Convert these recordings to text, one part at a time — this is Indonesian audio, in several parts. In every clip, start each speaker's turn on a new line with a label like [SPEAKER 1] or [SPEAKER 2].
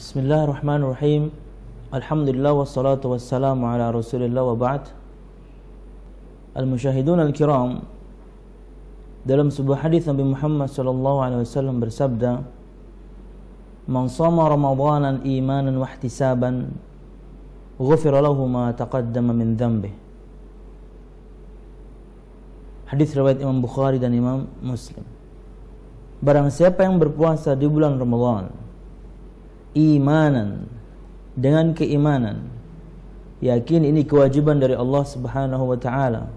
[SPEAKER 1] Bismillahirrahmanirrahim. Alhamdulillah wassalatu wassalamu ala Rasulillah wa ba'd. Al-musyahidun al-kiram, dalam sebuah hadis Nabi Muhammad sallallahu alaihi wasallam bersabda, "Man shama Ramadanan imanan wa ihtisaban, ghufira lahu ma taqaddama min dhanbihi." Hadis riwayat Imam Bukhari dan Imam Muslim. Barang siapa yang berpuasa di bulan Ramadan imanan, dengan keimanan, yakin ini kewajiban dari Allah Subhanahu wa taala,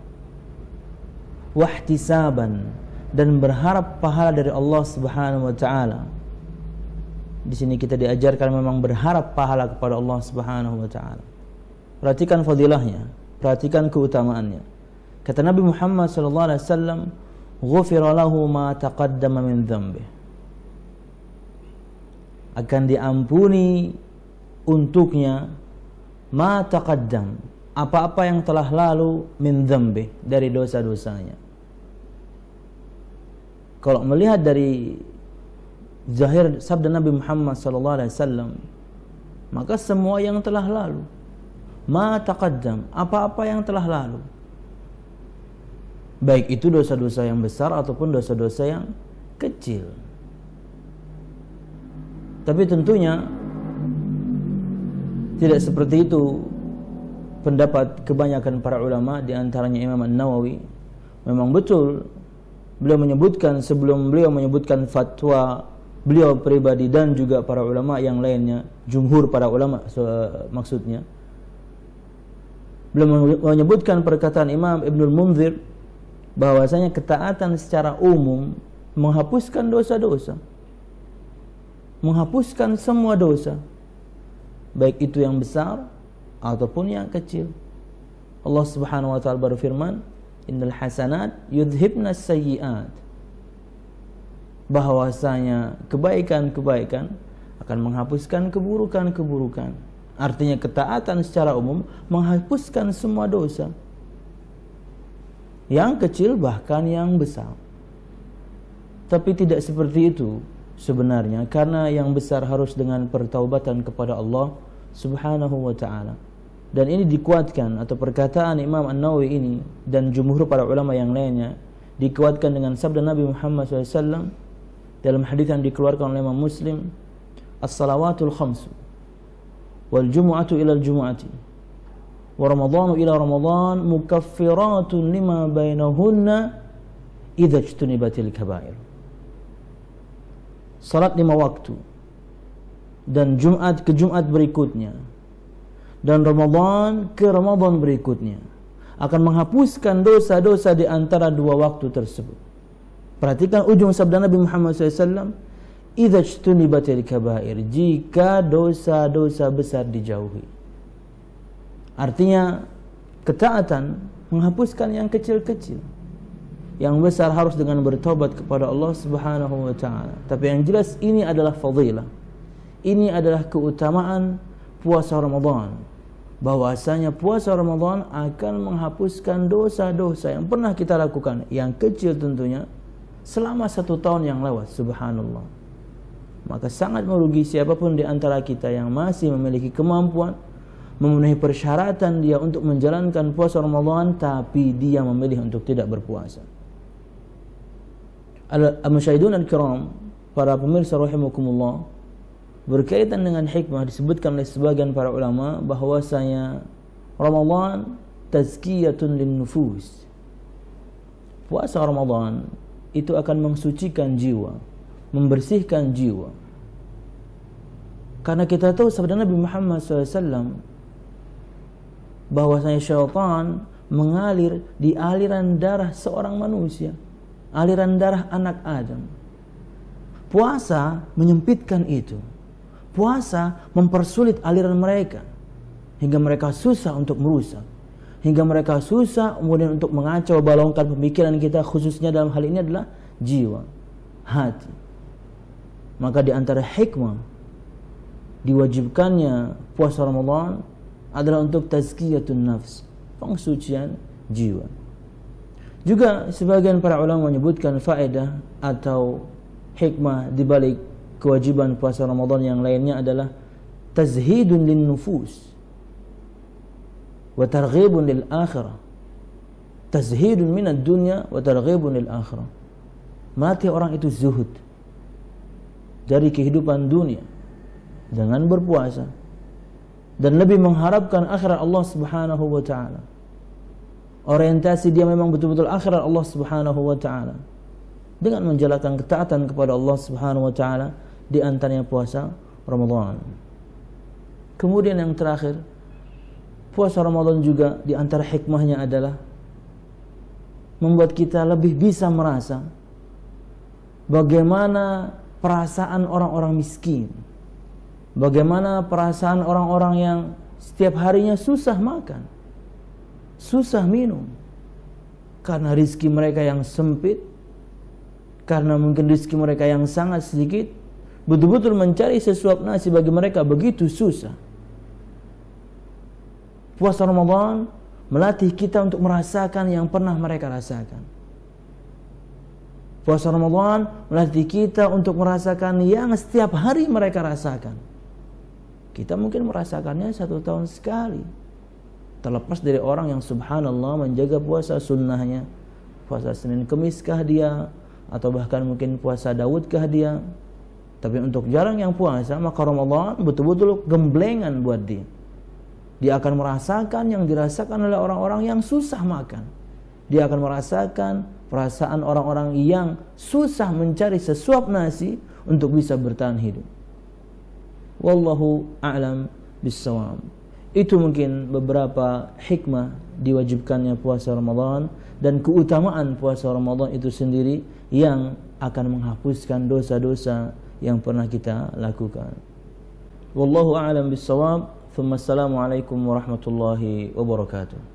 [SPEAKER 1] wahtisaban, dan berharap pahala dari Allah Subhanahu wa taala. Di sini kita diajarkan memang berharap pahala kepada Allah Subhanahu wa taala. Perhatikan fadilahnya, perhatikan keutamaannya. Kata Nabi Muhammad sallallahu alaihi wasallam, "Ghufira lahu ma taqaddama min dhanbihi." Akan diampuni untuknya ma taqaddam, apa-apa yang telah lalu, min dzambi, dari dosa-dosanya. Kalau melihat dari zahir sabda Nabi Muhammad sallallahu alaihi wasallam, maka semua yang telah lalu, ma taqaddam, apa-apa yang telah lalu, baik itu dosa-dosa yang besar ataupun dosa-dosa yang kecil. Tapi tentunya tidak seperti itu pendapat kebanyakan para ulama, di antaranya Imam An-Nawawi. Memang betul beliau menyebutkan, sebelum beliau menyebutkan fatwa beliau pribadi dan juga para ulama yang lainnya, jumhur para ulama maksudnya, beliau menyebutkan perkataan Imam Ibnul Munzir bahwasanya ketaatan secara umum menghapuskan dosa-dosa, menghapuskan semua dosa, baik itu yang besar ataupun yang kecil. Allah Subhanahu wa taala berfirman, "Innal hasanat yudhibnas sayyi'at." Bahwasanya kebaikan-kebaikan akan menghapuskan keburukan-keburukan. Artinya ketaatan secara umum menghapuskan semua dosa, yang kecil bahkan yang besar. Tapi tidak seperti itu sebenarnya, karena yang besar harus dengan pertaubatan kepada Allah Subhanahu wa ta'ala. Dan ini dikuatkan, atau perkataan Imam An-Nawawi ini dan jumhur para ulama yang lainnya dikuatkan dengan sabda Nabi Muhammad SAW dalam hadis yang dikeluarkan oleh Imam Muslim, "As-salawatul khamsu wal jumu'atu ila al-jumu'ati wa ramadhanu ila ramadan mukaffiratun lima bainahunna idza ijtunibatil kaba'ir." Salat 5 waktu dan Jumat ke Jumat berikutnya dan Ramadan ke Ramadan berikutnya akan menghapuskan dosa-dosa di antara 2 waktu tersebut. Perhatikan ujung sabda Nabi Muhammad SAW, "Idza ijtunibatil kaba'ir," jika dosa-dosa besar dijauhi. Artinya ketaatan menghapuskan yang kecil-kecil, yang besar harus dengan bertobat kepada Allah Subhanahu wa taala. Tapi yang jelas ini adalah fadilah, ini adalah keutamaan puasa Ramadan, bahwasanya puasa Ramadan akan menghapuskan dosa-dosa yang pernah kita lakukan, yang kecil tentunya, selama 1 tahun yang lewat. Subhanallah. Maka sangat merugi siapapun di antara kita yang masih memiliki kemampuan, memenuhi persyaratan dia untuk menjalankan puasa Ramadan, tapi dia memilih untuk tidak berpuasa. Al-musyahidun al-kiram, para pemirsa rahimakumullah, berkaitan dengan hikmah disebutkan oleh sebagian para ulama bahwasanya Ramadan tazkiyatun lin-nufus. Puasa Ramadan itu akan mensucikan jiwa, membersihkan jiwa. Karena kita tahu sabda Nabi Muhammad SAW bahwasanya syaitan mengalir di aliran darah seorang manusia, aliran darah anak Adam. Puasa menyempitkan itu. Puasa mempersulit aliran mereka, hingga mereka susah untuk merusak, hingga mereka susah kemudian untuk mengacau balongkan pemikiran kita, khususnya dalam hal ini adalah jiwa, hati. Maka di antara hikmah diwajibkannya puasa Ramadan adalah untuk tazkiyatun nafs, pengsucian jiwa. Juga sebagian para ulama menyebutkan faedah atau hikmah di balik kewajiban puasa Ramadan yang lainnya adalah tazhidun lin nufus wa targhibun lil akhirah. Tazhidun minad dunya wa targhibun lil akhirah. Melatih orang itu zuhud dari kehidupan dunia dengan berpuasa dan lebih mengharapkan akhirat Allah Subhanahu wa taala. Orientasi dia memang betul-betul akhirat Allah Subhanahu wa taala dengan menjalankan ketaatan kepada Allah Subhanahu wa taala, di antaranya puasa Ramadan. Kemudian yang terakhir, puasa Ramadan juga di antara hikmahnya adalah membuat kita lebih bisa merasa bagaimana perasaan orang-orang miskin, bagaimana perasaan orang-orang yang setiap harinya susah makan, susah minum, karena rizki mereka yang sempit, karena mungkin rizki mereka yang sangat sedikit, betul-betul mencari sesuap nasi bagi mereka begitu susah. Puasa Ramadan melatih kita untuk merasakan yang pernah mereka rasakan. Puasa Ramadan melatih kita untuk merasakan yang setiap hari mereka rasakan. Kita mungkin merasakannya 1 tahun sekali, terlepas dari orang yang subhanallah menjaga puasa sunnahnya, puasa Senin Kemis kah dia, atau bahkan mungkin puasa Daud kah dia. Tapi untuk jarang yang puasa, maka Ramadan betul-betul gemblengan buat dia. Dia akan merasakan yang dirasakan oleh orang-orang yang susah makan. Dia akan merasakan perasaan orang-orang yang susah mencari sesuap nasi untuk bisa bertahan hidup. Wallahu a'lam bissawab. Itu mungkin beberapa hikmah diwajibkannya puasa Ramadan dan keutamaan puasa Ramadan itu sendiri yang akan menghapuskan dosa-dosa yang pernah kita lakukan. Wallahu a'lam bissawab. Assalamualaikum warahmatullahi wabarakatuh.